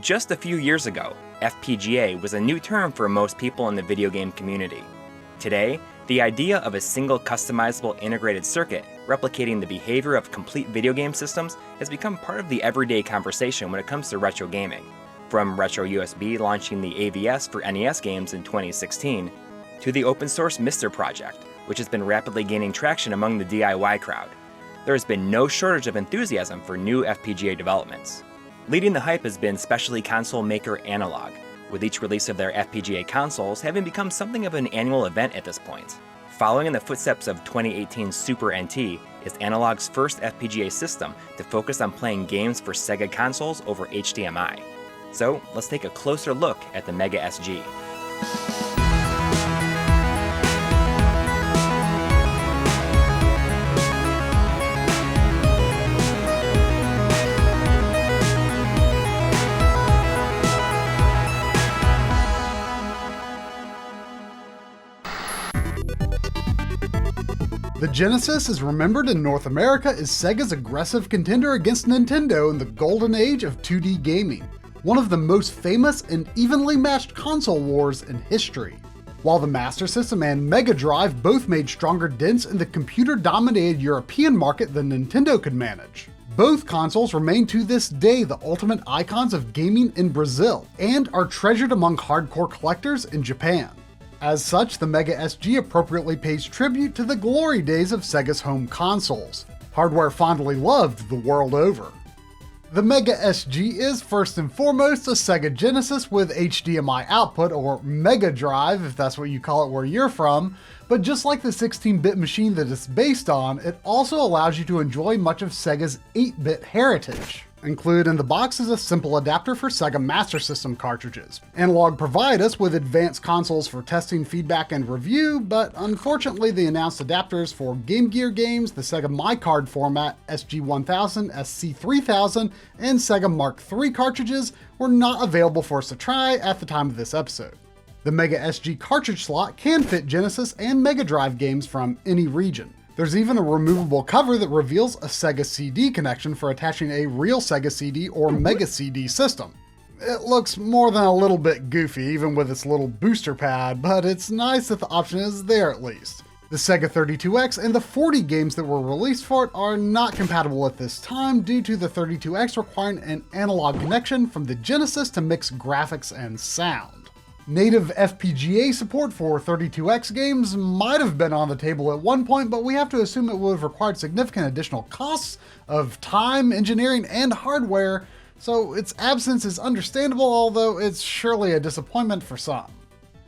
Just a few years ago, FPGA was a new term for most people in the video game community. Today, the idea of a single customizable integrated circuit replicating the behavior of complete video game systems has become part of the everyday conversation when it comes to retro gaming. From Retro USB launching the AVS for NES games in 2016, to the open source Mister project, which has been rapidly gaining traction among the DIY crowd. There has been no shortage of enthusiasm for new FPGA developments. Leading the hype has been specialty console maker Analogue, with each release of their FPGA consoles having become something of an annual event at this point. Following in the footsteps of 2018's Super NT is Analogue's first FPGA system to focus on playing games for Sega consoles over HDMI. So let's take a closer look at the Mega Sg. The Genesis is remembered in North America as Sega's aggressive contender against Nintendo in the golden age of 2D gaming, one of the most famous and evenly matched console wars in history. While the Master System and Mega Drive both made stronger dents in the computer-dominated European market than Nintendo could manage. Both consoles remain to this day the ultimate icons of gaming in Brazil, and are treasured among hardcore collectors in Japan. As such, the Mega Sg appropriately pays tribute to the glory days of Sega's home consoles, hardware fondly loved the world over. The Mega Sg is first and foremost a Sega Genesis with HDMI output, or Mega Drive if that's what you call it where you're from, but just like the 16-bit machine that it's based on, it also allows you to enjoy much of Sega's 8-bit heritage. Included in the box is a simple adapter for Sega Master System cartridges. Analogue provide us with advanced consoles for testing, feedback, and review, but unfortunately the announced adapters for Game Gear games, the Sega MyCard format, SG-1000, SC-3000, and Sega Mark III cartridges were not available for us to try at the time of this episode. The Mega Sg cartridge slot can fit Genesis and Mega Drive games from any region. There's even a removable cover that reveals a Sega CD connection for attaching a real Sega CD or Mega CD system. It looks more than a little bit goofy, even with its little booster pad, but it's nice that the option is there at least. The Sega 32X and the 40 games that were released for it are not compatible at this time due to the 32X requiring an analog connection from the Genesis to mix graphics and sound. Native FPGA support for 32X games might have been on the table at one point, but we have to assume it would have required significant additional costs of time, engineering, and hardware, so its absence is understandable, although it's surely a disappointment for some.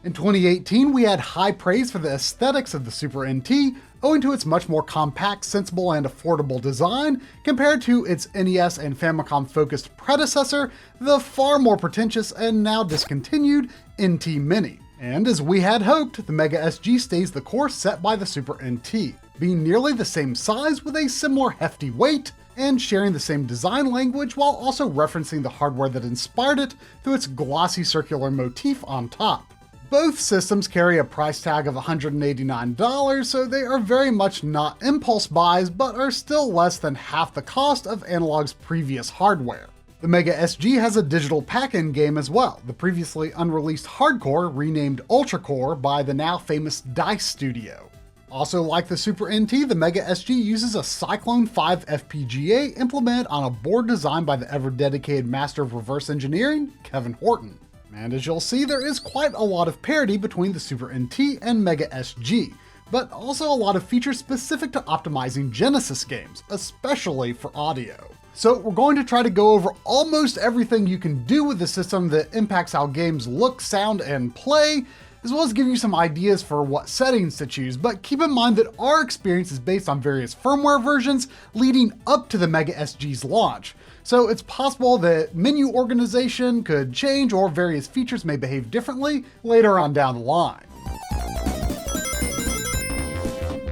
In 2018, we had high praise for the aesthetics of the Super NT, owing to its much more compact, sensible, and affordable design compared to its NES and Famicom-focused predecessor, the far more pretentious and now discontinued NT Mini. And as we had hoped, the Mega Sg stays the course set by the Super NT, being nearly the same size with a similar hefty weight, and sharing the same design language while also referencing the hardware that inspired it through its glossy circular motif on top. Both systems carry a price tag of $189, so they are very much not impulse buys, but are still less than half the cost of Analogue's previous hardware. The Mega Sg has a digital pack-in game as well, the previously unreleased Hardcore renamed Ultra Core by the now famous DICE Studio. Also like the Super NT, the Mega Sg uses a Cyclone 5 FPGA implemented on a board designed by the ever-dedicated master of reverse engineering, Kevin Horton. And as you'll see, there is quite a lot of parity between the Super NT and Mega Sg, but also a lot of features specific to optimizing Genesis games, especially for audio. So we're going to try to go over almost everything you can do with the system that impacts how games look, sound, and play, as well as give you some ideas for what settings to choose, but keep in mind that our experience is based on various firmware versions leading up to the Mega Sg's launch. So it's possible that menu organization could change or various features may behave differently later on down the line.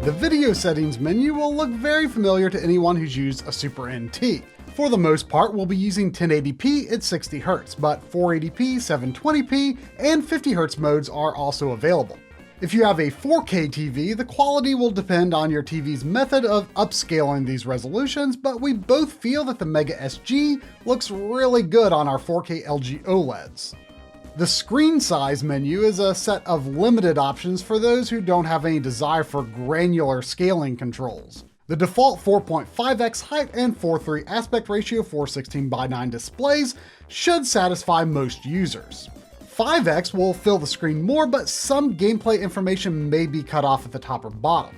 The video settings menu will look very familiar to anyone who's used a Super NT. For the most part, we'll be using 1080p at 60Hz, but 480p, 720p, and 50Hz modes are also available. If you have a 4K TV, the quality will depend on your TV's method of upscaling these resolutions, but we both feel that the Mega SG looks really good on our 4K LG OLEDs. The screen size menu is a set of limited options for those who don't have any desire for granular scaling controls. The default 4.5x height and 4:3 aspect ratio 416:9 displays should satisfy most users. 5x will fill the screen more, but some gameplay information may be cut off at the top or bottom.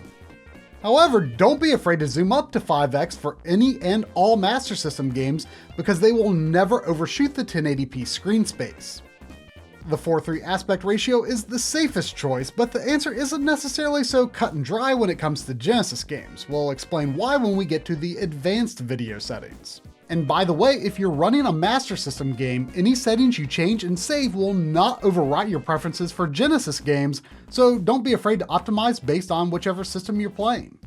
However, don't be afraid to zoom up to 5x for any and all Master System games because they will never overshoot the 1080p screen space. The 4:3 aspect ratio is the safest choice, but the answer isn't necessarily so cut and dry when it comes to Genesis games. We'll explain why when we get to the advanced video settings. And by the way, if you're running a Master System game, any settings you change and save will not overwrite your preferences for Genesis games, so don't be afraid to optimize based on whichever system you're playing.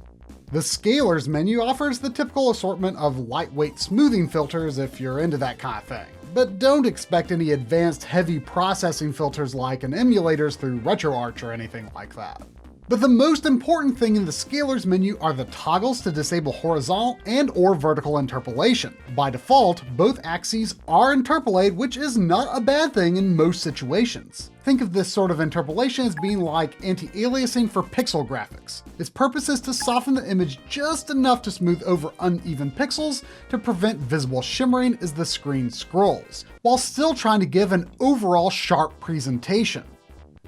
The Scalers menu offers the typical assortment of lightweight smoothing filters if you're into that kind of thing. But don't expect any advanced heavy processing filters like in emulators through RetroArch or anything like that. But the most important thing in the Scalers menu are the toggles to disable horizontal and or vertical interpolation. By default, both axes are interpolated, which is not a bad thing in most situations. Think of this sort of interpolation as being like anti-aliasing for pixel graphics. Its purpose is to soften the image just enough to smooth over uneven pixels to prevent visible shimmering as the screen scrolls, while still trying to give an overall sharp presentation.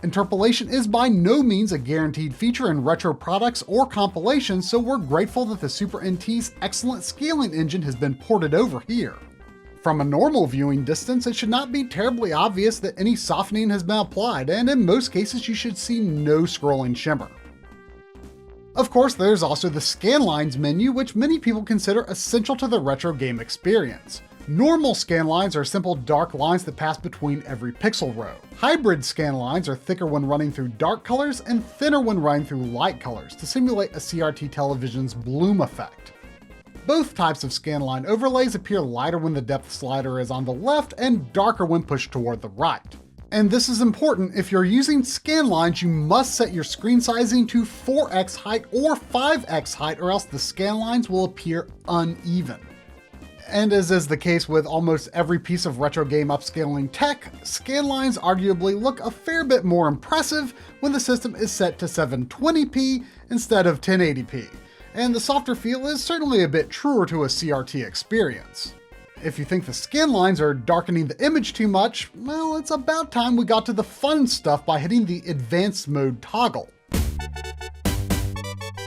Interpolation is by no means a guaranteed feature in retro products or compilations, so we're grateful that the Super NT's excellent scaling engine has been ported over here. From a normal viewing distance, it should not be terribly obvious that any softening has been applied, and in most cases you should see no scrolling shimmer. Of course, there's also the Scanlines menu, which many people consider essential to the retro game experience. Normal scanlines are simple dark lines that pass between every pixel row. Hybrid scanlines are thicker when running through dark colors and thinner when running through light colors to simulate a CRT television's bloom effect. Both types of scanline overlays appear lighter when the depth slider is on the left and darker when pushed toward the right. And this is important: if you're using scanlines, you must set your screen sizing to 4x height or 5x height, or else the scanlines will appear uneven. And as is the case with almost every piece of retro game upscaling tech, scanlines arguably look a fair bit more impressive when the system is set to 720p instead of 1080p, and the softer feel is certainly a bit truer to a CRT experience. If you think the scanlines are darkening the image too much, well, it's about time we got to the fun stuff by hitting the advanced mode toggle.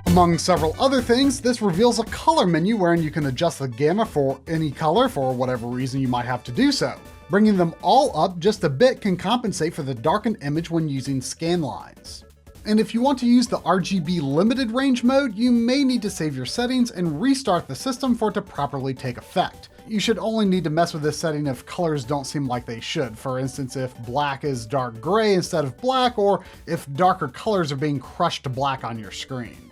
Among several other things, this reveals a color menu wherein you can adjust the gamma for any color for whatever reason you might have to do so. Bringing them all up just a bit can compensate for the darkened image when using scanlines. And if you want to use the RGB limited range mode, you may need to save your settings and restart the system for it to properly take effect. You should only need to mess with this setting if colors don't seem like they should. For instance, if black is dark gray instead of black, or if darker colors are being crushed to black on your screen.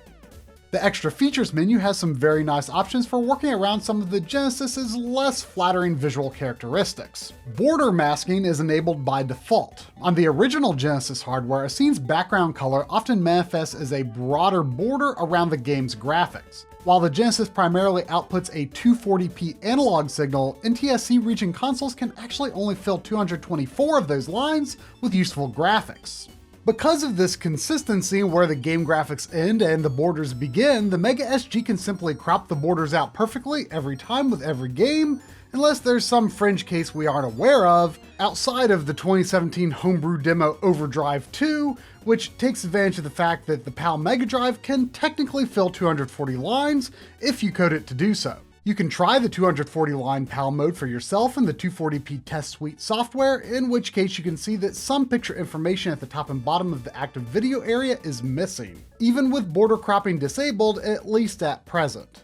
The Extra Features menu has some very nice options for working around some of the Genesis's less flattering visual characteristics. Border masking is enabled by default. On the original Genesis hardware, a scene's background color often manifests as a broader border around the game's graphics. While the Genesis primarily outputs a 240p analog signal, NTSC region consoles can actually only fill 224 of those lines with useful graphics. Because of this consistency where the game graphics end and the borders begin, the Mega SG can simply crop the borders out perfectly every time with every game, unless there's some fringe case we aren't aware of, outside of the 2017 homebrew demo Overdrive 2, which takes advantage of the fact that the PAL Mega Drive can technically fill 240 lines if you code it to do so. You can try the 240 line PAL mode for yourself in the 240p test suite software, in which case you can see that some picture information at the top and bottom of the active video area is missing, even with border cropping disabled, at least at present.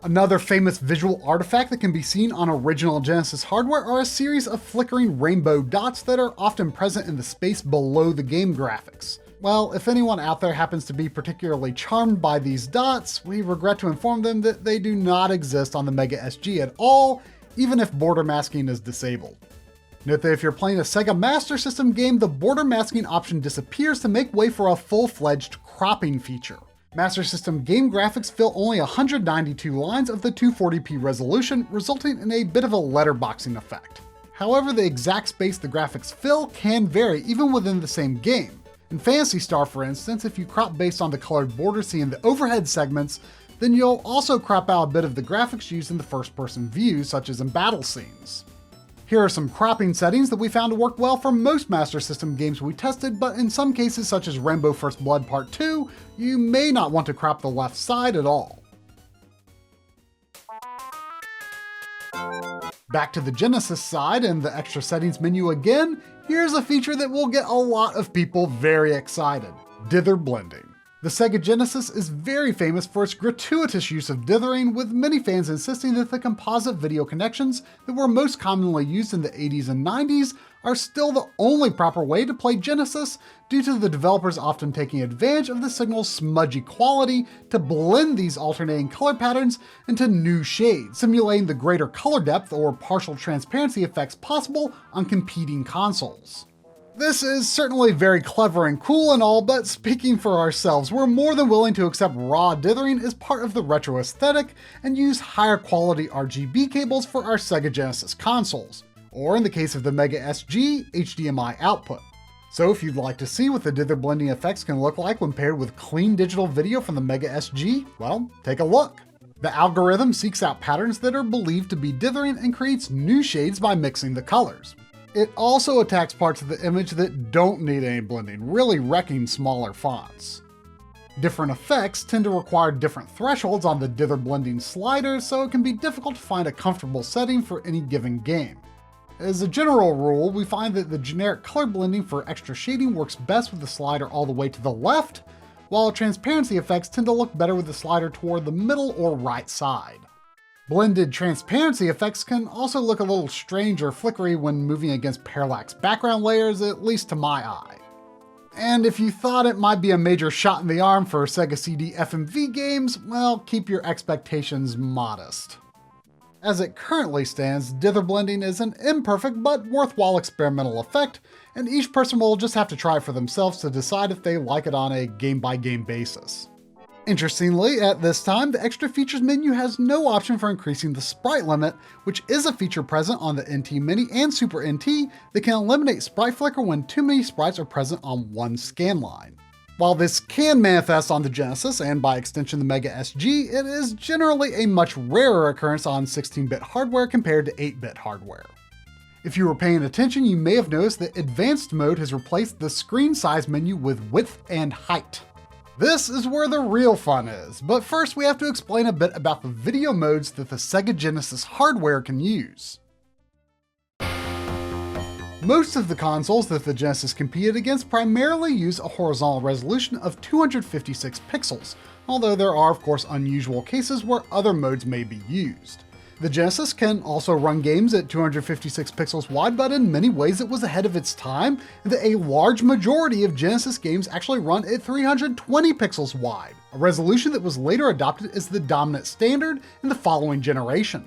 Another famous visual artifact that can be seen on original Genesis hardware are a series of flickering rainbow dots that are often present in the space below the game graphics. Well, if anyone out there happens to be particularly charmed by these dots, we regret to inform them that they do not exist on the Mega SG at all, even if border masking is disabled. Note that if you're playing a Sega Master System game, the border masking option disappears to make way for a full-fledged cropping feature. Master System game graphics fill only 192 lines of the 240p resolution, resulting in a bit of a letterboxing effect. However, the exact space the graphics fill can vary even within the same game. In Phantasy Star, for instance, if you crop based on the colored border seen in the overhead segments, then you'll also crop out a bit of the graphics used in the first-person view, such as in battle scenes. Here are some cropping settings that we found to work well for most Master System games we tested, but in some cases such as Rambo First Blood Part 2, you may not want to crop the left side at all. Back to the Genesis side and the extra settings menu again, here's a feature that will get a lot of people very excited: dither blending. The Sega Genesis is very famous for its gratuitous use of dithering, with many fans insisting that the composite video connections that were most commonly used in the 80s and 90s are still the only proper way to play Genesis, due to the developers often taking advantage of the signal's smudgy quality to blend these alternating color patterns into new shades, simulating the greater color depth or partial transparency effects possible on competing consoles. This is certainly very clever and cool and all, but speaking for ourselves, we're more than willing to accept raw dithering as part of the retro aesthetic and use higher quality RGB cables for our Sega Genesis consoles, or in the case of the Mega Sg, HDMI output. So if you'd like to see what the dither blending effects can look like when paired with clean digital video from the Mega Sg, well, take a look. The algorithm seeks out patterns that are believed to be dithering and creates new shades by mixing the colors. It also attacks parts of the image that don't need any blending, really wrecking smaller fonts. Different effects tend to require different thresholds on the dither blending slider, so it can be difficult to find a comfortable setting for any given game. As a general rule, we find that the generic color blending for extra shading works best with the slider all the way to the left, while transparency effects tend to look better with the slider toward the middle or right side. Blended transparency effects can also look a little strange or flickery when moving against parallax background layers, at least to my eye. And if you thought it might be a major shot in the arm for Sega CD FMV games, well, keep your expectations modest. As it currently stands, dither blending is an imperfect but worthwhile experimental effect, and each person will just have to try it for themselves to decide if they like it on a game-by-game basis. Interestingly, at this time, the extra features menu has no option for increasing the sprite limit, which is a feature present on the NT Mini and Super NT that can eliminate sprite flicker when too many sprites are present on one scanline. While this can manifest on the Genesis and by extension the Mega Sg, it is generally a much rarer occurrence on 16-bit hardware compared to 8-bit hardware. If you were paying attention, you may have noticed that Advanced Mode has replaced the screen size menu with width and height. This is where the real fun is, but first we have to explain a bit about the video modes that the Sega Genesis hardware can use. Most of the consoles that the Genesis competed against primarily use a horizontal resolution of 256 pixels, although there are of course unusual cases where other modes may be used. The Genesis can also run games at 256 pixels wide, but in many ways it was ahead of its time, and that a large majority of Genesis games actually run at 320 pixels wide, a resolution that was later adopted as the dominant standard in the following generation.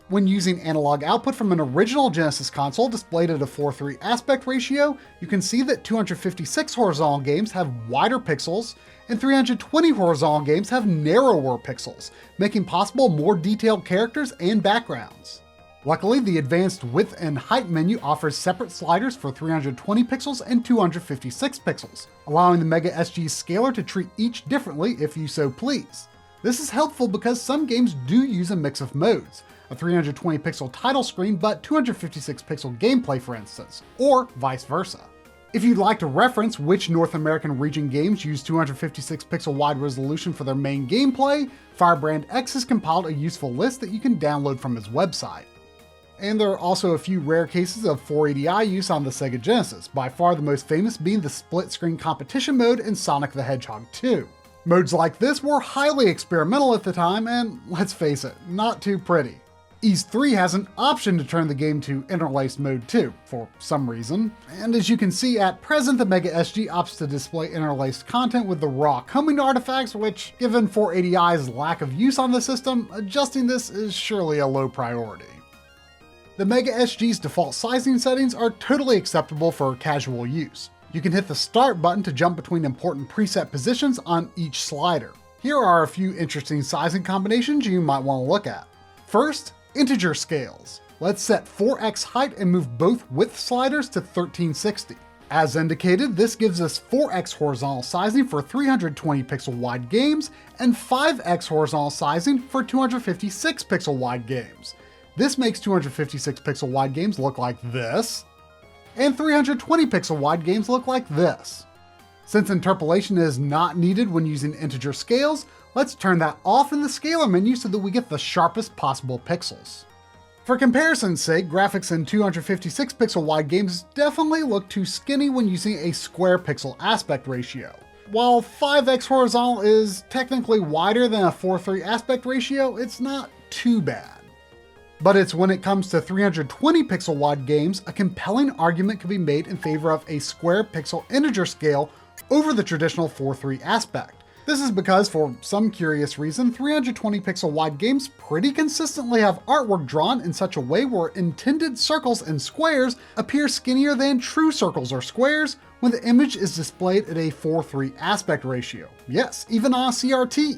When using analog output from an original Genesis console displayed at a 4:3 aspect ratio, you can see that 256 horizontal games have wider pixels, and 320 horizontal games have narrower pixels, making possible more detailed characters and backgrounds. Luckily, the advanced width and height menu offers separate sliders for 320 pixels and 256 pixels, allowing the Mega Sg scaler to treat each differently if you so please. This is helpful because some games do use a mix of modes, a 320 pixel title screen but 256 pixel gameplay for instance, or vice versa. If you'd like to reference which North American region games use 256 pixel wide resolution for their main gameplay, Firebrand X has compiled a useful list that you can download from his website. And there are also a few rare cases of 480i use on the Sega Genesis, by far the most famous being the split screen competition mode in Sonic the Hedgehog 2. Modes like this were highly experimental at the time and, let's face it, not too pretty. Ys 3 has an option to turn the game to interlaced mode too, for some reason, and as you can see at present the Mega Sg opts to display interlaced content with the raw combing artifacts, which, given 480i's lack of use on the system, adjusting this is surely a low priority. The Mega SG's default sizing settings are totally acceptable for casual use. You can hit the start button to jump between important preset positions on each slider. Here are a few interesting sizing combinations you might want to look at. First, integer scales. Let's set 4x height and move both width sliders to 1360. As indicated, this gives us 4x horizontal sizing for 320 pixel wide games and 5x horizontal sizing for 256 pixel wide games. This makes 256 pixel wide games look like this, and 320 pixel wide games look like this. Since interpolation is not needed when using integer scales, let's turn that off in the scaler menu so that we get the sharpest possible pixels. For comparison's sake, graphics in 256 pixel wide games definitely look too skinny when using a square pixel aspect ratio. While 5x horizontal is technically wider than a 4:3 aspect ratio, it's not too bad. But it's when it comes to 320 pixel wide games, a compelling argument can be made in favor of a square pixel integer scale over the traditional 4:3 aspect. This is because, for some curious reason, 320 pixel wide games pretty consistently have artwork drawn in such a way where intended circles and squares appear skinnier than true circles or squares when the image is displayed at a 4:3 aspect ratio. Yes, even on a CRT.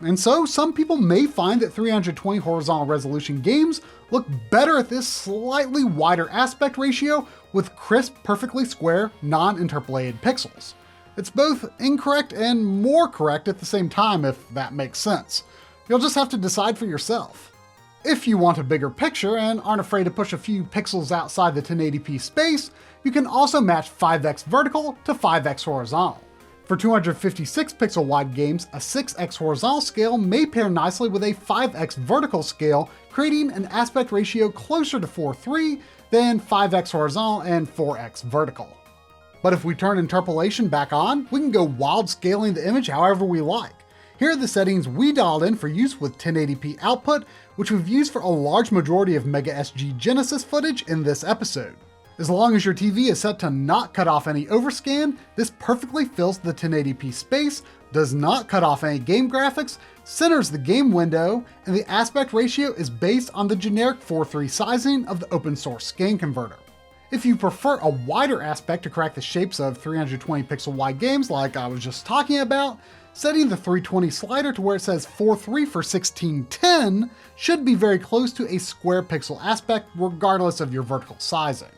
And so, some people may find that 320 horizontal resolution games look better at this slightly wider aspect ratio with crisp, perfectly square, non-interpolated pixels. It's both incorrect and more correct at the same time, if that makes sense. You'll just have to decide for yourself. If you want a bigger picture and aren't afraid to push a few pixels outside the 1080p space, you can also match 5x vertical to 5x horizontal. For 256 pixel wide games, a 6x horizontal scale may pair nicely with a 5x vertical scale, creating an aspect ratio closer to 4:3 than 5x horizontal and 4x vertical. But if we turn interpolation back on, we can go wild scaling the image however we like. Here are the settings we dialed in for use with 1080p output, which we've used for a large majority of Mega Sg Genesis footage in this episode. As long as your TV is set to not cut off any overscan, this perfectly fills the 1080p space, does not cut off any game graphics, centers the game window, and the aspect ratio is based on the generic 4:3 sizing of the open source scan converter. If you prefer a wider aspect to crack the shapes of 320 pixel wide games like I was just talking about, setting the 320 slider to where it says 4:3 for 1610 should be very close to a square pixel aspect regardless of your vertical sizing.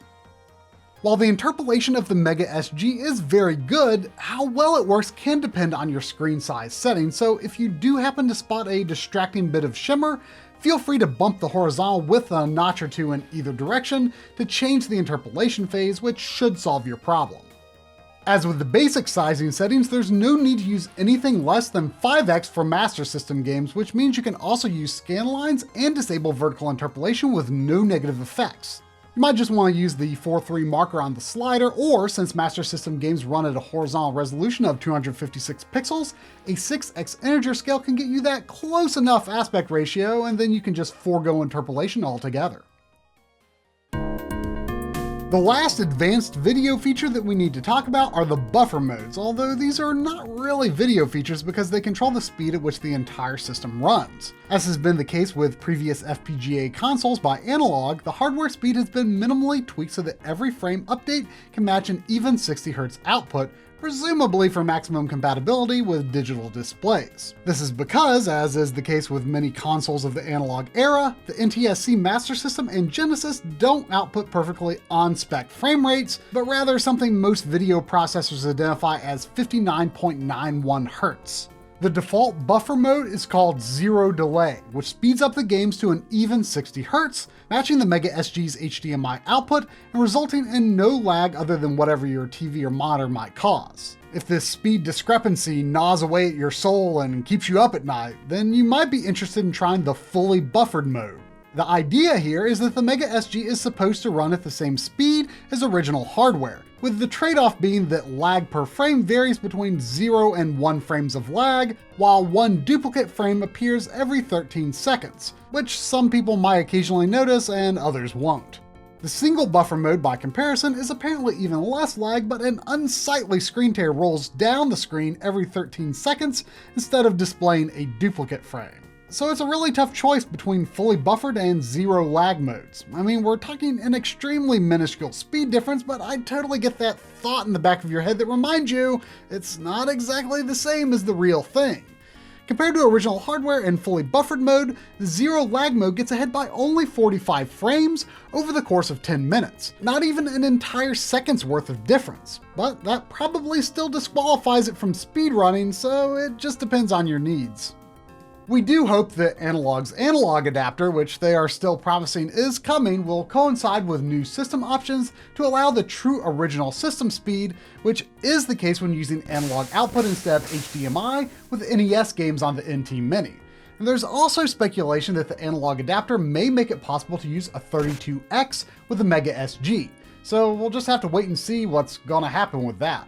While the interpolation of the Mega SG is very good, how well it works can depend on your screen size setting, so if you do happen to spot a distracting bit of shimmer, feel free to bump the horizontal width a notch or two in either direction to change the interpolation phase, which should solve your problem. As with the basic sizing settings, there's no need to use anything less than 5x for Master System games, which means you can also use Scanlines and disable vertical interpolation with no negative effects. You might just want to use the 4:3 marker on the slider, or since Master System games run at a horizontal resolution of 256 pixels, a 6x integer scale can get you that close enough aspect ratio, and then you can just forego interpolation altogether. The last advanced video feature that we need to talk about are the buffer modes, although these are not really video features because they control the speed at which the entire system runs. As has been the case with previous FPGA consoles by Analogue, the hardware speed has been minimally tweaked so that every frame update can match an even 60Hz output, presumably for maximum compatibility with digital displays. This is because, as is the case with many consoles of the Analogue era, the NTSC Master System and Genesis don't output perfectly on-spec frame rates, but rather something most video processors identify as 59.91 Hz. The default buffer mode is called Zero Delay, which speeds up the games to an even 60 Hz, matching the Mega SG's HDMI output and resulting in no lag other than whatever your TV or monitor might cause. If this speed discrepancy gnaws away at your soul and keeps you up at night, then you might be interested in trying the fully buffered mode. The idea here is that the Mega SG is supposed to run at the same speed as original hardware, with the trade-off being that lag per frame varies between 0 and 1 frames of lag, while one duplicate frame appears every 13 seconds, which some people might occasionally notice and others won't. The single buffer mode, by comparison, is apparently even less lag, but an unsightly screen tear rolls down the screen every 13 seconds instead of displaying a duplicate frame. So it's a really tough choice between fully buffered and zero lag modes. I mean, we're talking an extremely minuscule speed difference, but I totally get that thought in the back of your head that reminds you it's not exactly the same as the real thing. Compared to original hardware and fully buffered mode, the zero lag mode gets ahead by only 45 frames over the course of 10 minutes. Not even an entire second's worth of difference. But that probably still disqualifies it from speedrunning, so it just depends on your needs. We do hope that Analogue's analog adapter, which they are still promising is coming, will coincide with new system options to allow the true original system speed, which is the case when using analog output instead of HDMI with NES games on the NT Mini. And there's also speculation that the analog adapter may make it possible to use a 32X with the Mega Sg, so we'll just have to wait and see what's gonna happen with that.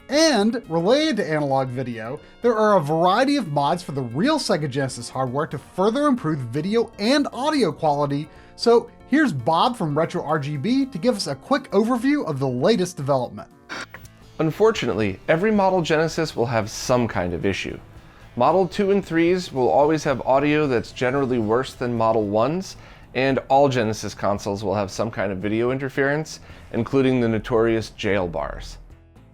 And related to analog video, there are a variety of mods for the real Sega Genesis hardware to further improve video and audio quality. So here's Bob from Retro RGB to give us a quick overview of the latest development. Unfortunately, every model Genesis will have some kind of issue. Model 2 and 3s will always have audio that's generally worse than Model 1s, and all Genesis consoles will have some kind of video interference, including the notorious jail bars.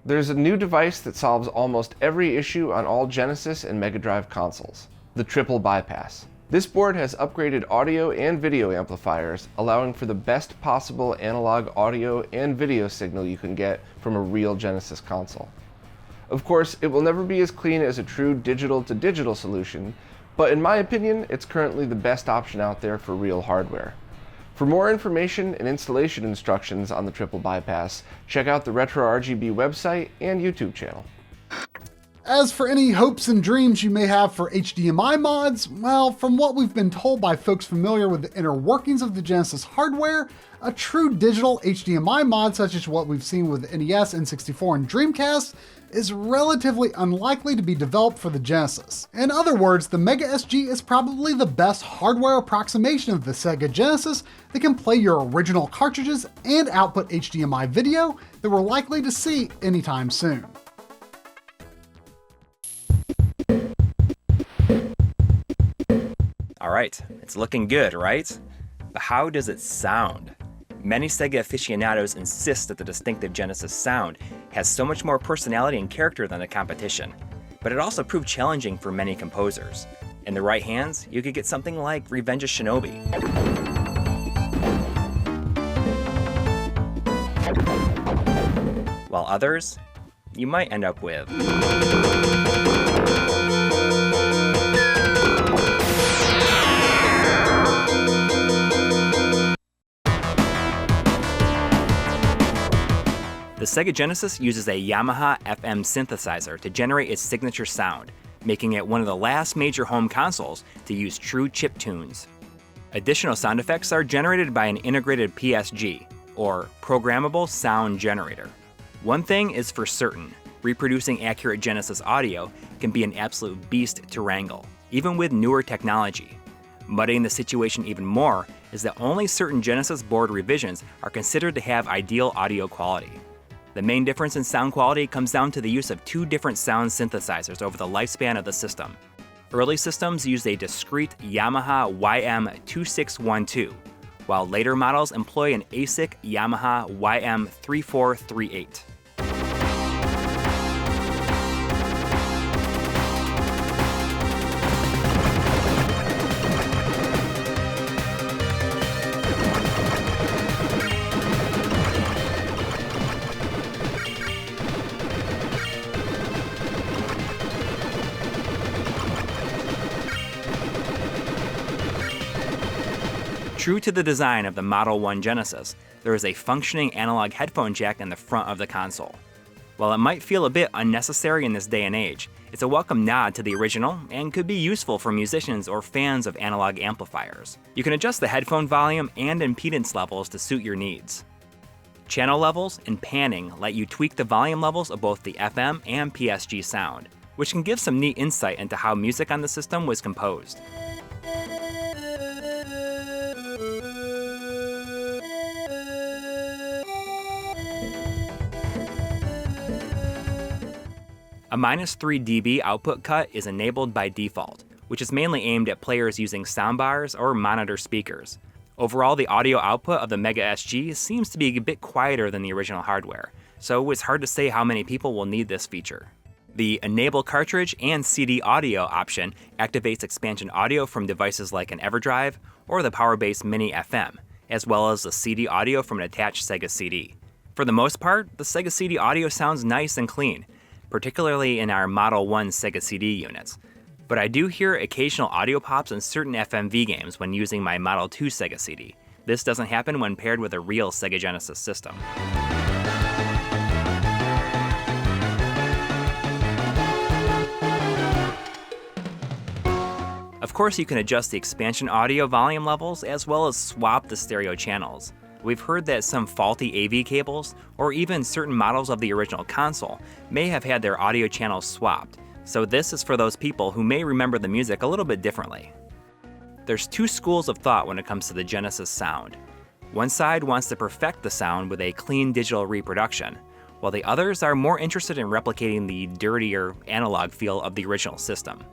There's a new device that solves almost every issue on all Genesis and Mega Drive consoles, the triple bypass. This board has upgraded audio and video amplifiers, allowing for the best possible analog audio and video signal you can get from a real Genesis console. Of course, it will never be as clean as a true digital-to-digital solution, but in my opinion, it's currently the best option out there for real hardware. For more information and installation instructions on the triple bypass, check out the Retro RGB website and YouTube channel. As for any hopes and dreams you may have for HDMI mods, well, from what we've been told by folks familiar with the inner workings of the Genesis hardware, a true digital HDMI mod such as what we've seen with the NES, N64, and Dreamcast is relatively unlikely to be developed for the Genesis. In other words, the Mega Sg is probably the best hardware approximation of the Sega Genesis that can play your original cartridges and output HDMI video that we're likely to see anytime soon. Alright, it's looking good, right? But how does it sound? Many Sega aficionados insist that the distinctive Genesis sound has so much more personality and character than the competition, but it also proved challenging for many composers. In the right hands, you could get something like Revenge of Shinobi. While others, you might end up with The Sega Genesis uses a Yamaha FM synthesizer to generate its signature sound, making it one of the last major home consoles to use true chip tunes. Additional sound effects are generated by an integrated PSG, or Programmable Sound Generator. One thing is for certain, reproducing accurate Genesis audio can be an absolute beast to wrangle, even with newer technology. Muddying the situation even more is that only certain Genesis board revisions are considered to have ideal audio quality. The main difference in sound quality comes down to the use of two different sound synthesizers over the lifespan of the system. Early systems used a discrete Yamaha YM2612, while later models employ an ASIC Yamaha YM3438. True to the design of the Model 1 Genesis, there is a functioning analog headphone jack in the front of the console. While it might feel a bit unnecessary in this day and age, it's a welcome nod to the original and could be useful for musicians or fans of analog amplifiers. You can adjust the headphone volume and impedance levels to suit your needs. Channel levels and panning let you tweak the volume levels of both the FM and PSG sound, which can give some neat insight into how music on the system was composed. A -3 dB output cut is enabled by default, which is mainly aimed at players using soundbars or monitor speakers. Overall, the audio output of the Mega Sg seems to be a bit quieter than the original hardware, so it's hard to say how many people will need this feature. The Enable Cartridge and CD Audio option activates expansion audio from devices like an EverDrive or the Powerbase Mini FM, as well as the CD audio from an attached Sega CD. For the most part, the Sega CD audio sounds nice and clean, particularly in our Model 1 Sega CD units. But I do hear occasional audio pops in certain FMV games when using my Model 2 Sega CD. This doesn't happen when paired with a real Sega Genesis system. Of course, you can adjust the expansion audio volume levels as well as swap the stereo channels. We've heard that some faulty AV cables, or even certain models of the original console, may have had their audio channels swapped, so this is for those people who may remember the music a little bit differently. There's two schools of thought when it comes to the Genesis sound. One side wants to perfect the sound with a clean digital reproduction, while the others are more interested in replicating the dirtier analog feel of the original system.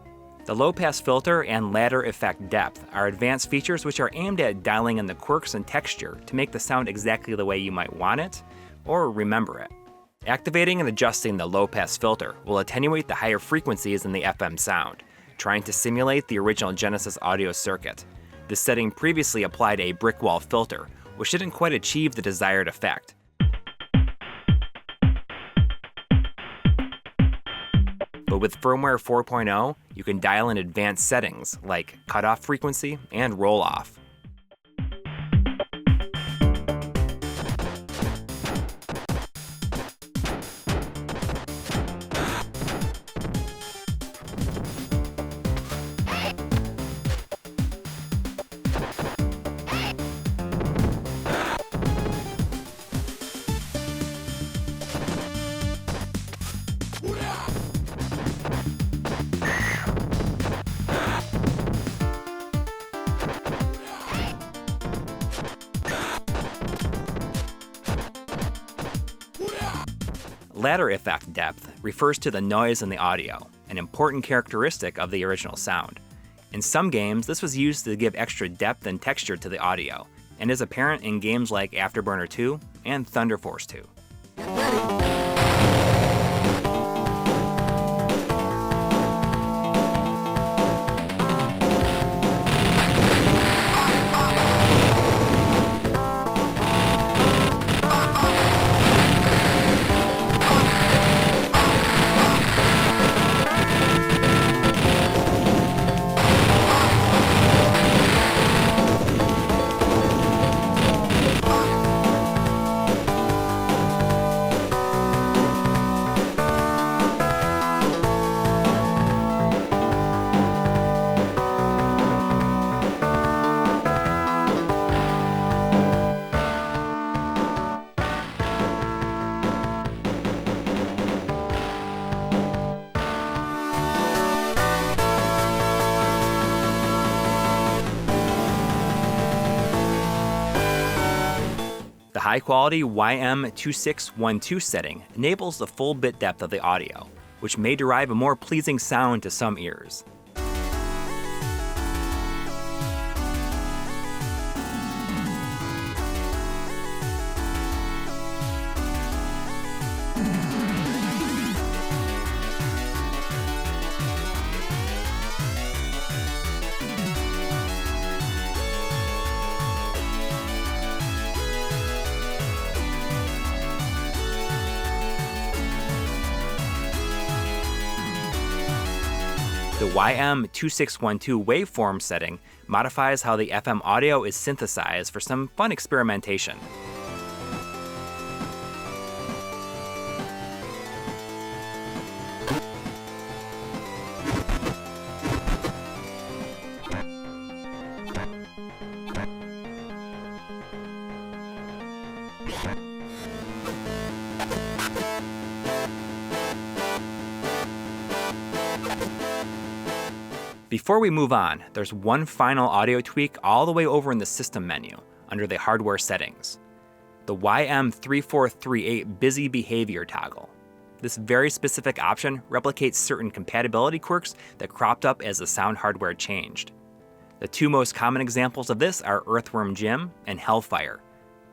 The low-pass filter and ladder effect depth are advanced features which are aimed at dialing in the quirks and texture to make the sound exactly the way you might want it, or remember it. Activating and adjusting the low-pass filter will attenuate the higher frequencies in the FM sound, trying to simulate the original Genesis audio circuit. This setting previously applied a brick wall filter, which didn't quite achieve the desired effect. But with firmware 4.0, you can dial in advanced settings like cutoff frequency and roll-off. Ladder effect depth refers to the noise in the audio, an important characteristic of the original sound. In some games, this was used to give extra depth and texture to the audio, and is apparent in games like Afterburner 2 and Thunder Force 2. The high-quality YM2612 setting enables the full bit depth of the audio, which may derive a more pleasing sound to some ears. The YM2612 waveform setting modifies how the FM audio is synthesized for some fun experimentation. Before we move on, there's one final audio tweak all the way over in the system menu, under the hardware settings. The YM3438 busy behavior toggle. This very specific option replicates certain compatibility quirks that cropped up as the sound hardware changed. The two most common examples of this are Earthworm Jim and Hellfire,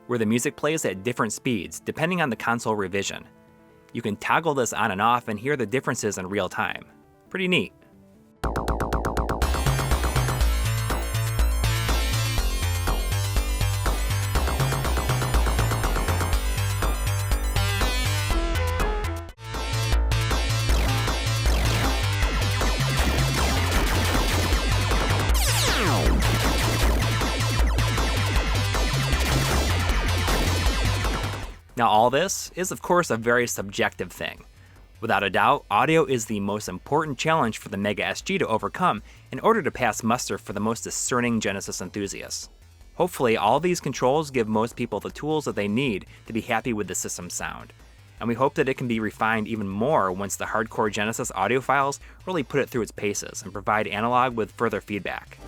where the music plays at different speeds depending on the console revision. You can toggle this on and off and hear the differences in real time. Pretty neat. Now all this is of course a very subjective thing. Without a doubt, audio is the most important challenge for the Mega Sg to overcome in order to pass muster for the most discerning Genesis enthusiasts. Hopefully all these controls give most people the tools that they need to be happy with the system's sound. And we hope that it can be refined even more once the hardcore Genesis audiophiles really put it through its paces and provide Analogue with further feedback.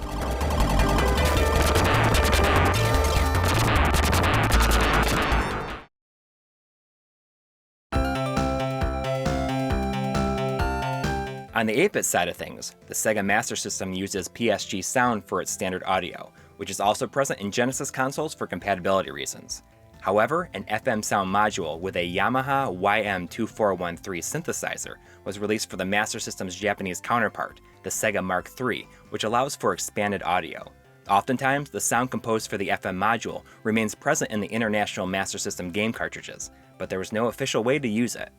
On the 8-bit side of things, the Sega Master System uses PSG sound for its standard audio, which is also present in Genesis consoles for compatibility reasons. However, an FM sound module with a Yamaha YM2413 synthesizer was released for the Master System's Japanese counterpart, the Sega Mark III, which allows for expanded audio. Oftentimes, the sound composed for the FM module remains present in the International Master System game cartridges, but there was no official way to use it.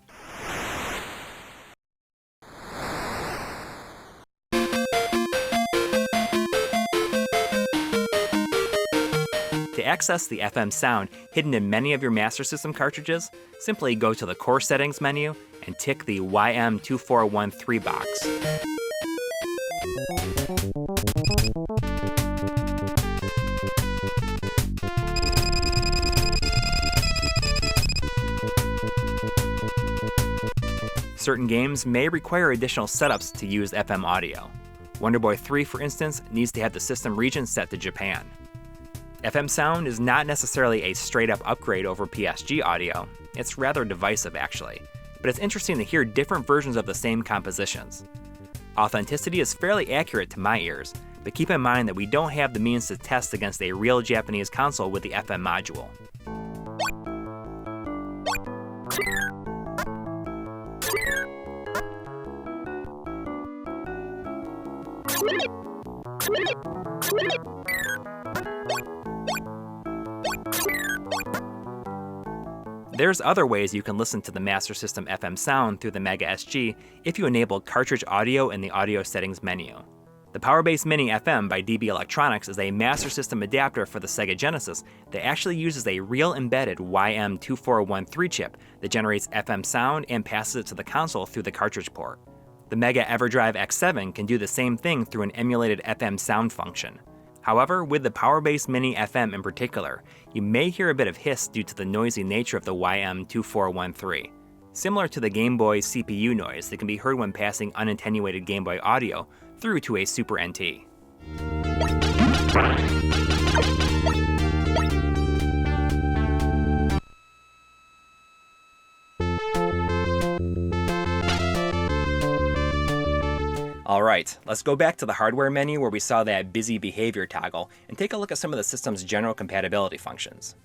To access the FM sound hidden in many of your Master System cartridges, simply go to the Core Settings menu and tick the YM2413 box. Certain games may require additional setups to use FM audio. Wonder Boy 3, for instance, needs to have the system region set to Japan. FM sound is not necessarily a straight-up upgrade over PSG audio. It's rather divisive, actually, but it's interesting to hear different versions of the same compositions. Authenticity is fairly accurate to my ears, but keep in mind that we don't have the means to test against a real Japanese console with the FM module. There's other ways you can listen to the Master System FM sound through the Mega Sg if you enable cartridge audio in the audio settings menu. The Powerbase Mini FM by DB Electronics is a Master System adapter for the Sega Genesis that actually uses a real embedded YM2413 chip that generates FM sound and passes it to the console through the cartridge port. The Mega EverDrive X7 can do the same thing through an emulated FM sound function. However, with the Powerbase Mini FM in particular, you may hear a bit of hiss due to the noisy nature of the YM2413. Similar to the Game Boy CPU noise that can be heard when passing unattenuated Game Boy audio through to a Super NT. Alright, let's go back to the hardware menu where we saw that busy behavior toggle and take a look at some of the system's general compatibility functions.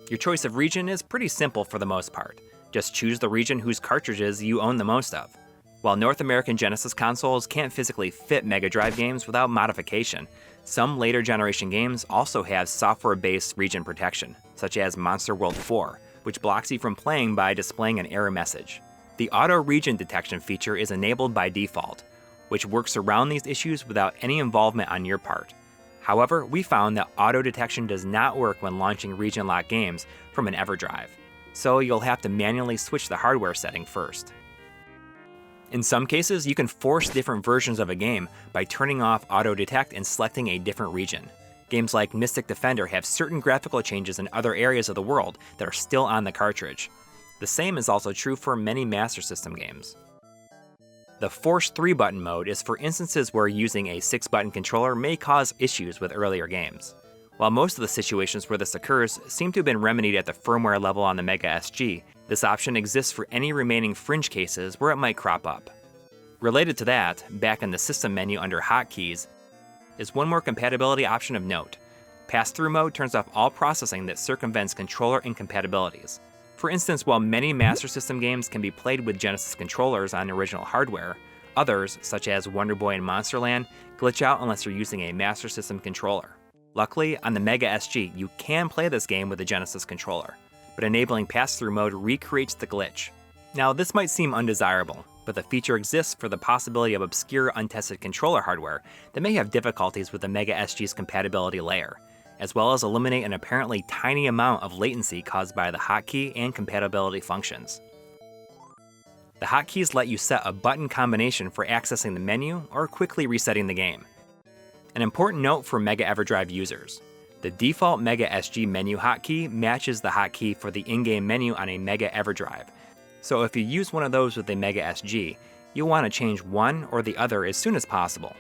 Your choice of region is pretty simple for the most part. Just choose the region whose cartridges you own the most of. While North American Genesis consoles can't physically fit Mega Drive games without modification, some later generation games also have software-based region protection, such as Monster World 4, which blocks you from playing by displaying an error message. The auto region detection feature is enabled by default, which works around these issues without any involvement on your part. However, we found that auto detection does not work when launching region lock games from an EverDrive, so you'll have to manually switch the hardware setting first. In some cases, you can force different versions of a game by turning off auto detect and selecting a different region. Games like Mystic Defender have certain graphical changes in other areas of the world that are still on the cartridge. The same is also true for many Master System games. The Force 3-button mode is for instances where using a 6-button controller may cause issues with earlier games. While most of the situations where this occurs seem to have been remedied at the firmware level on the Mega Sg, This option exists for any remaining fringe cases where it might crop up. Related to that, back in the system menu under Hotkeys, is one more compatibility option of note. Pass-through mode turns off all processing that circumvents controller incompatibilities. For instance, while many Master System games can be played with Genesis controllers on original hardware, others, such as Wonder Boy and Monsterland, glitch out unless you're using a Master System controller. Luckily, on the Mega SG, you can play this game with a Genesis controller, but enabling pass-through mode recreates the glitch. Now, this might seem undesirable, but the feature exists for the possibility of obscure untested controller hardware that may have difficulties with the Mega SG's compatibility layer, as well as eliminate an apparently tiny amount of latency caused by the hotkey and compatibility functions. The hotkeys let you set a button combination for accessing the menu or quickly resetting the game. An important note for Mega EverDrive users: the default Mega SG menu hotkey matches the hotkey for the in-game menu on a Mega EverDrive, so if you use one of those with a Mega SG, you'll want to change one or the other as soon as possible.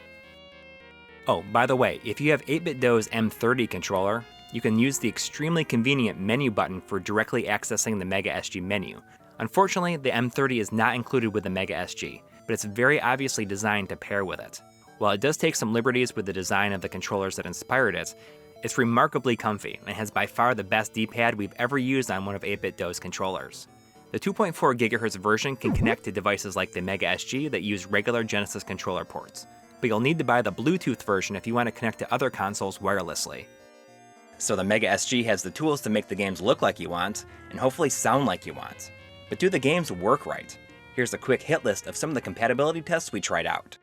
Oh, by the way, if you have 8BitDo's M30 controller, you can use the extremely convenient menu button for directly accessing the Mega SG menu. Unfortunately, the M30 is not included with the Mega SG, but it's very obviously designed to pair with it. While it does take some liberties with the design of the controllers that inspired it, it's remarkably comfy and has by far the best D-pad we've ever used on one of 8BitDo's controllers. The 2.4 GHz version can connect to devices like the Mega SG that use regular Genesis controller ports, but you'll need to buy the Bluetooth version if you want to connect to other consoles wirelessly. So the Mega SG has the tools to make the games look like you want, and hopefully sound like you want. But do the games work right? Here's a quick hit list of some of the compatibility tests we tried out.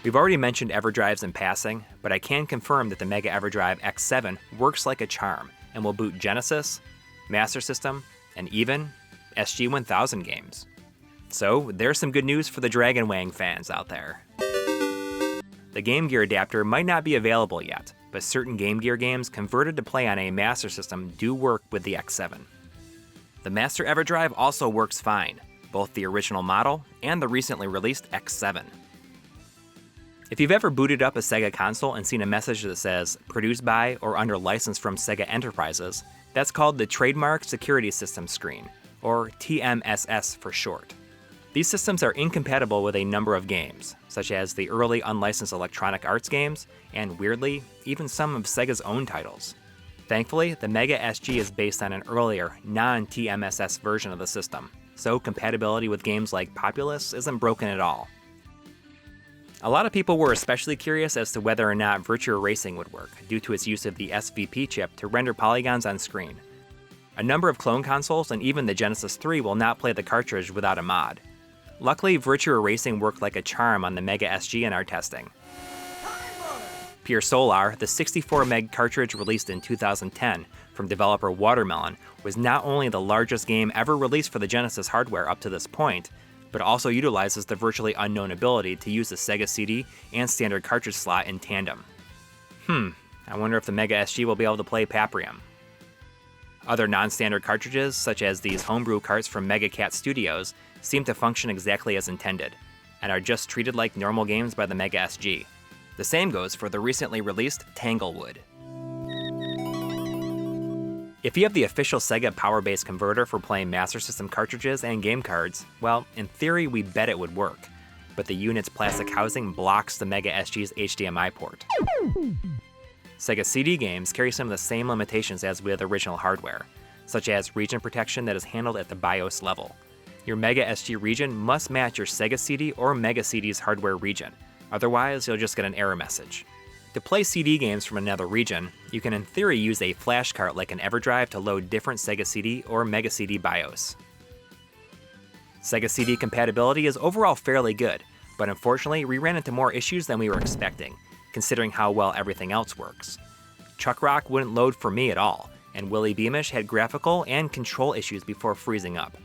We've already mentioned EverDrives in passing, but I can confirm that the Mega EverDrive X7 works like a charm and will boot Genesis, Master System, and even SG-1000 games. So there's some good news for the Dragon Wang fans out there. The Game Gear adapter might not be available yet, but certain Game Gear games converted to play on a Master System do work with the X7. The Master EverDrive also works fine, both the original model and the recently released X7. If you've ever booted up a Sega console and seen a message that says, produced by or under license from Sega Enterprises, that's called the Trademark Security System screen, or TMSS for short. These systems are incompatible with a number of games, such as the early unlicensed Electronic Arts games, and weirdly, even some of Sega's own titles. Thankfully, the Mega SG is based on an earlier, non-TMSS version of the system, so compatibility with games like Populous isn't broken at all. A lot of people were especially curious as to whether or not Virtua Racing would work, due to its use of the SVP chip to render polygons on screen. A number of clone consoles and even the Genesis 3 will not play the cartridge without a mod. Luckily, Virtua Racing worked like a charm on the Mega SG in our testing. Pure Solar, the 64 meg cartridge released in 2010 from developer Watermelon, was not only the largest game ever released for the Genesis hardware up to this point, but also utilizes the virtually unknown ability to use the Sega CD and standard cartridge slot in tandem. I wonder if the Mega SG will be able to play Paprium. Other non-standard cartridges, such as these homebrew carts from Mega Cat Studios, seem to function exactly as intended, and are just treated like normal games by the Mega SG. The same goes for the recently released Tanglewood. If you have the official Sega Power-Base converter for playing Master System cartridges and game cards, well, in theory we bet it would work, but the unit's plastic housing blocks the Mega SG's HDMI port. Sega CD games carry some of the same limitations as with original hardware, such as region protection that is handled at the BIOS level. Your Mega SG region must match your Sega CD or Mega CD's hardware region, otherwise you'll just get an error message. To play CD games from another region, you can in theory use a flash cart like an EverDrive to load different Sega CD or Mega CD BIOS. Sega CD compatibility is overall fairly good, but unfortunately we ran into more issues than we were expecting, considering how well everything else works. Chuck Rock wouldn't load for me at all, and Willy Beamish had graphical and control issues before freezing up.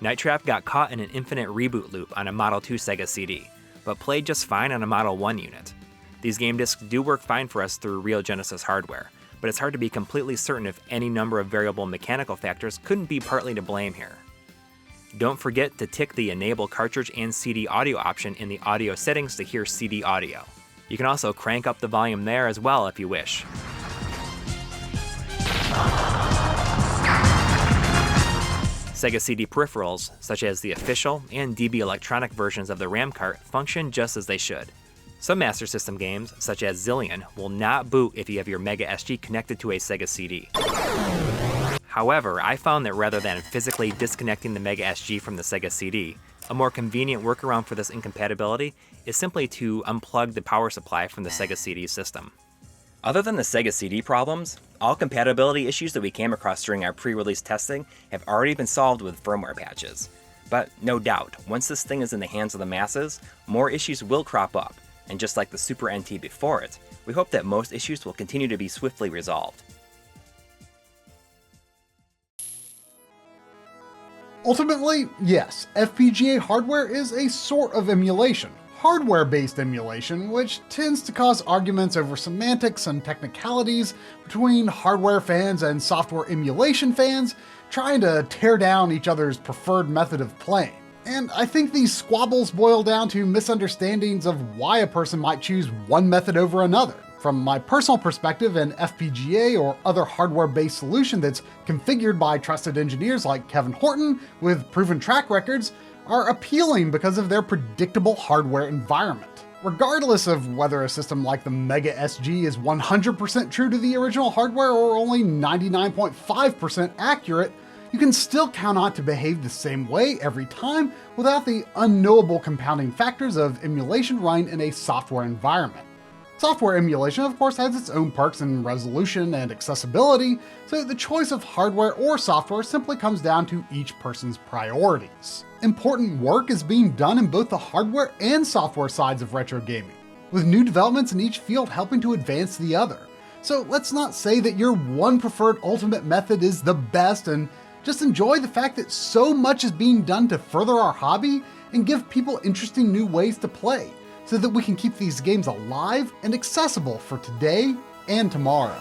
Night Trap got caught in an infinite reboot loop on a Model 2 Sega CD, but played just fine on a Model 1 unit. These game discs do work fine for us through real Genesis hardware, but it's hard to be completely certain if any number of variable mechanical factors couldn't be partly to blame here. Don't forget to tick the Enable Cartridge and CD Audio option in the audio settings to hear CD audio. You can also crank up the volume there as well if you wish. Sega CD peripherals, such as the official and DB Electronic versions of the RAM cart, function just as they should. Some Master System games, such as Zillion, will not boot if you have your Mega SG connected to a Sega CD. However, I found that rather than physically disconnecting the Mega SG from the Sega CD, a more convenient workaround for this incompatibility is simply to unplug the power supply from the Sega CD system. Other than the Sega CD problems, all compatibility issues that we came across during our pre-release testing have already been solved with firmware patches. But no doubt, once this thing is in the hands of the masses, more issues will crop up, and just like the Super NT before it, we hope that most issues will continue to be swiftly resolved. Ultimately, yes, FPGA hardware is a sort of emulation. Hardware-based emulation, which tends to cause arguments over semantics and technicalities between hardware fans and software emulation fans, trying to tear down each other's preferred method of playing. And I think these squabbles boil down to misunderstandings of why a person might choose one method over another. From my personal perspective, an FPGA or other hardware-based solution that's configured by trusted engineers like Kevin Horton with proven track records are appealing because of their predictable hardware environment. Regardless of whether a system like the Mega SG is 100% true to the original hardware or only 99.5% accurate, you can still count on it to behave the same way every time without the unknowable compounding factors of emulation running in a software environment. Software emulation, of course, has its own perks in resolution and accessibility, so the choice of hardware or software simply comes down to each person's priorities. Important work is being done in both the hardware and software sides of retro gaming, with new developments in each field helping to advance the other. So let's not say that your one preferred ultimate method is the best, and just enjoy the fact that so much is being done to further our hobby and give people interesting new ways to play, so that we can keep these games alive and accessible for today and tomorrow.